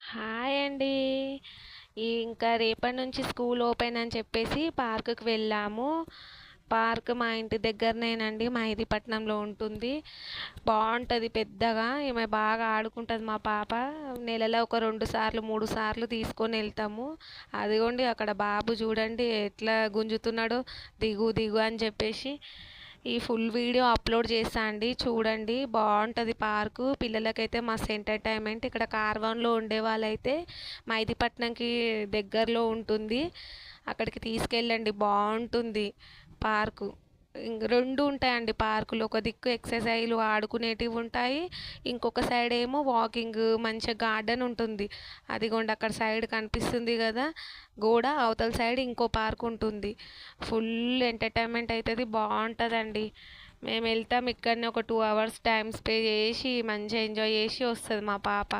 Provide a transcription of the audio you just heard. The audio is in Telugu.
హాయ్ అండి. ఇంకా రేపటి నుంచి స్కూల్ ఓపెన్ అని చెప్పేసి పార్కుకి వెళ్ళాము. పార్క్ మా ఇంటి దగ్గరనేనండి, మెహిదీపట్నంలో ఉంటుంది. బాగుంటుంది పెద్దగా. ఈమె బాగా ఆడుకుంటుంది మా పాప. నెలలో ఒక 2 సార్లు 3 సార్లు తీసుకొని వెళ్తాము. అదిగోండి అక్కడ బాబు చూడండి ఎట్లా గుంజుతున్నాడో, దిగు దిగు అని చెప్పేసి. ఈ ఫుల్ వీడియో అప్లోడ్ చేస్తా అండి, చూడండి. బాగుంటుంది పార్కు, పిల్లలకైతే మస్తు ఎంటర్టైన్మెంట్. ఇక్కడ కార్వాన్లో ఉండే వాళ్ళైతే మైదీపట్నంకి దగ్గరలో ఉంటుంది, అక్కడికి తీసుకెళ్ళండి, బాగుంటుంది పార్కు. ఇంక రెండు ఉంటాయండి పార్కులు. ఒక దిక్కు ఎక్సర్సైజ్లు ఆడుకునేటివి ఉంటాయి, ఇంకొక సైడ్ ఏమో వాకింగ్, మంచిగా గార్డెన్ ఉంటుంది. అదిగోండి అక్కడ సైడ్ కనిపిస్తుంది కదా గోడ, అవతల సైడ్ ఇంకో పార్క్ ఉంటుంది. ఫుల్ ఎంటర్టైన్మెంట్ అవుతుంది, బాగుంటుందండి. మేము వెళ్తాం ఇక్కడనే ఒక 2 hours టైం స్పెండ్ చేసి మంచిగా ఎంజాయ్ చేసి వస్తుంది మా పాప.